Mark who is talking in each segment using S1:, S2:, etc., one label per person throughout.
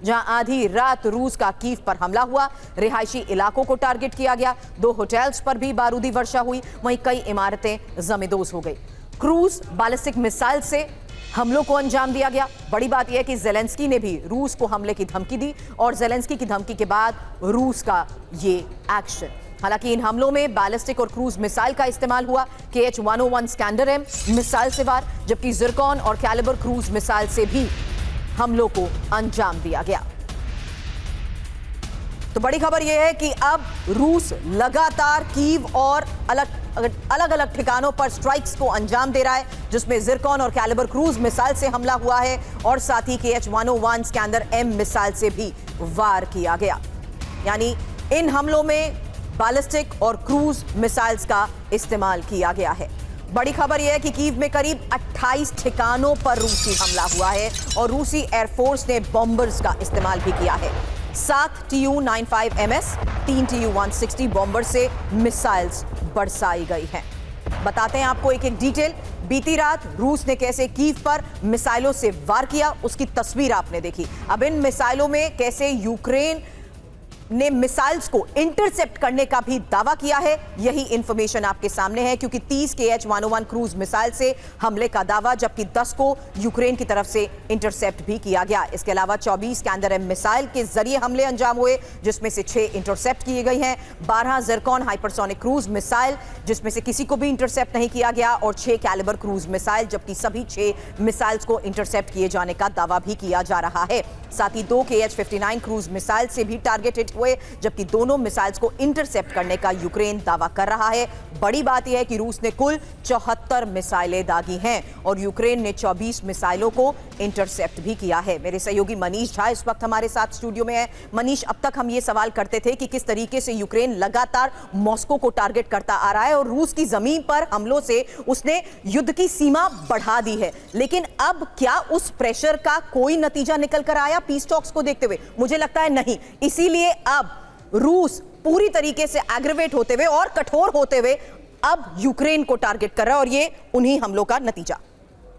S1: जहां आधी रात रूस का कीव पर हमला हुआ। रिहायशी इलाकों को टारगेट किया गया। 2 होटल्स पर भी बारूदी वर्षा हुई। वहीं कई इमारतें जमींदोज हो गई। क्रूज बैलिस्टिक मिसाइल से हमलों को अंजाम दिया गया। बड़ी बात यह है कि ज़ेलेंस्की ने भी रूस को हमले की धमकी दी और ज़ेलेंस्की की धमकी के बाद रूस का ये एक्शन। हालांकि इन हमलों में बैलिस्टिक और क्रूज मिसाइल का इस्तेमाल हुआ। KH-101 स्कैंडर-M मिसाइल से वार, जबकि जिरकॉन और कैलिबर क्रूज मिसाइल से भी हमलों को अंजाम दिया गया। तो बड़ी खबर यह है कि अब रूस लगातार कीव और अलग अलग ठिकानों पर स्ट्राइक्स को अंजाम दे रहा है, जिसमें जिरकॉन और कैलिबर क्रूज मिसाइल से हमला हुआ है और साथ ही KH-101 स्कैंडर-M मिसाइल से भी वार किया गया। यानी इन हमलों में बैलिस्टिक और क्रूज मिसाइल्स का इस्तेमाल किया गया है। बड़ी खबर यह है कि कीव में करीब 28 ठिकानों पर रूसी हमला हुआ है और रूसी एयरफोर्स ने बॉम्बर्स का इस्तेमाल भी किया है। 7 Tu-95MS, 3 Tu-160 बॉम्बर से मिसाइल्स बरसाई गई हैं। बताते हैं आपको एक एक डिटेल। बीती रात रूस ने कैसे कीव पर मिसाइलों से वार किया, उसकी तस्वीर आपने देखी। अब इन मिसाइलों में कैसे यूक्रेन ने मिसाइल्स को इंटरसेप्ट करने का भी दावा किया है, यही इंफॉर्मेशन आपके सामने है। क्योंकि 30 KH-101 क्रूज मिसाइल से हमले का दावा, जबकि 10 को यूक्रेन की तरफ से इंटरसेप्ट भी किया गया। इसके अलावा 24 स्कैंडर-M मिसाइल के जरिए हमले अंजाम हुए, जिसमें से 6 इंटरसेप्ट किए गई हैं। 12 जिरकॉन हाइपरसोनिक क्रूज मिसाइल, जिसमें से किसी को भी इंटरसेप्ट नहीं किया गया, और 6 कैलिबर क्रूज मिसाइल, जबकि सभी 6 मिसाइल्स को इंटरसेप्ट किए जाने का दावा भी किया जा रहा है। साथ ही 2 KH-59 क्रूज मिसाइल से भी टारगेटेड हुए, जबकि दोनों मिसाइल्स को इंटरसेप्ट करने का यूक्रेन दावा कर रहा है। बड़ी बात यह है कि रूस ने कुल 74 मिसाइलें दागी हैं और यूक्रेन ने 24 मिसाइलों को इंटरसेप्ट भी किया है। मेरे सहयोगी मनीष झा इस वक्त हमारे साथ स्टूडियो में है। मनीष, अब तक हम ये सवाल करते थे कि किस तरीके से यूक्रेन लगातार मॉस्को को टारगेट करता आ रहा है और रूस की जमीन पर हमलों से उसने युद्ध की सीमा बढ़ा दी है, लेकिन अब क्या उस प्रेशर का कोई नतीजा निकल कर आया पीस टॉक्स को देखते हुए? मुझे लगता है नहीं। इसीलिए अब रूस पूरी तरीके से एग्रीवेट होते हुए और कठोर होते हुए अब यूक्रेन को टारगेट कर रहा है और ये उन्हीं हमलों का नतीजा।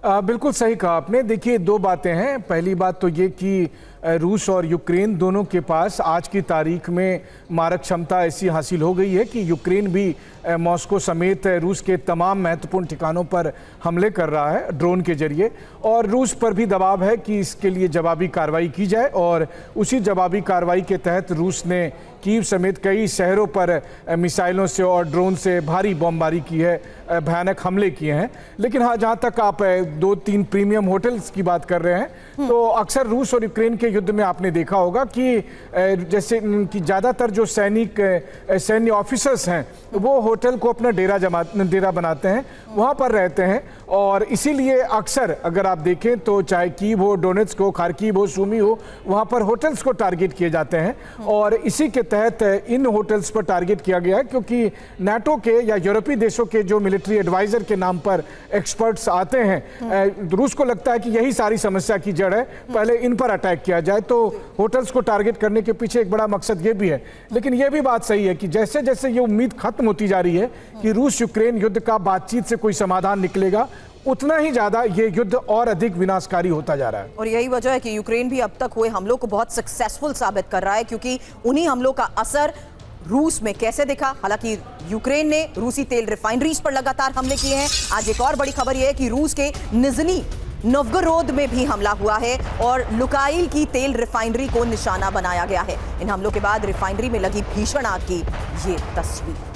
S2: बिल्कुल सही कहा आपने। देखिए, 2 बातें हैं। पहली बात तो ये कि रूस और यूक्रेन दोनों के पास आज की तारीख में मारक क्षमता ऐसी हासिल हो गई है कि यूक्रेन भी मॉस्को समेत रूस के तमाम महत्वपूर्ण ठिकानों पर हमले कर रहा है ड्रोन के जरिए, और रूस पर भी दबाव है कि इसके लिए जवाबी कार्रवाई की जाए। और उसी जवाबी कार्रवाई के तहत रूस ने कीव समेत कई शहरों पर मिसाइलों से और ड्रोन से भारी बमबारी की है, भयानक हमले किए हैं। लेकिन हाँ, जहाँ तक आप 2-3 प्रीमियम होटल्स की बात कर रहे हैं, तो अक्सर रूस और यूक्रेन के युद्ध में आपने देखा होगा कि जैसे कि ज़्यादातर जो सैन्य ऑफिसर्स हैं वो होटल को अपना डेरा बनाते हैं, वहाँ पर रहते हैं। और इसीलिए अक्सर अगर आप देखें तो चाहे कीव हो, डोनेट्स्क हो, खार्किव हो, सूमी हो, वहाँ पर होटल्स को टारगेट किए जाते हैं। और इसी के तहत इन होटल्स पर टारगेट किया गया है, क्योंकि नाटो के या यूरोपीय देशों के जो मिलिट्री एडवाइजर के नाम पर एक्सपर्ट्स आते हैं, रूस को लगता है कि यही सारी समस्या की जड़ है, पहले इन पर अटैक किया जाए। तो होटल्स को टारगेट करने के पीछे एक बड़ा मकसद ये भी है। लेकिन ये भी बात सही है कि जैसे जैसे ये उम्मीद खत्म होती जा रही है कि रूस यूक्रेन युद्ध का बातचीत से कोई समाधान निकलेगा, उतना ही ज्यादा ये युद्ध और अधिक विनाशकारी होता जा रहा है।
S1: और यही वजह है कि यूक्रेन भी अब तक हुए हमलों को बहुत सक्सेसफुल साबित कर रहा है, क्योंकि उन्हीं हमलों का असर रूस में कैसे दिखा। हालांकि यूक्रेन ने रूसी तेल रिफाइनरीज पर लगातार हमले किए हैं। आज एक और बड़ी खबर यह है कि रूस के निजनी नोव्गोरोड में भी हमला हुआ है और लुकाइल की तेल रिफाइनरी को निशाना बनाया गया है। इन हमलों के बाद रिफाइनरी में लगी भीषण आग की ये तस्वीर।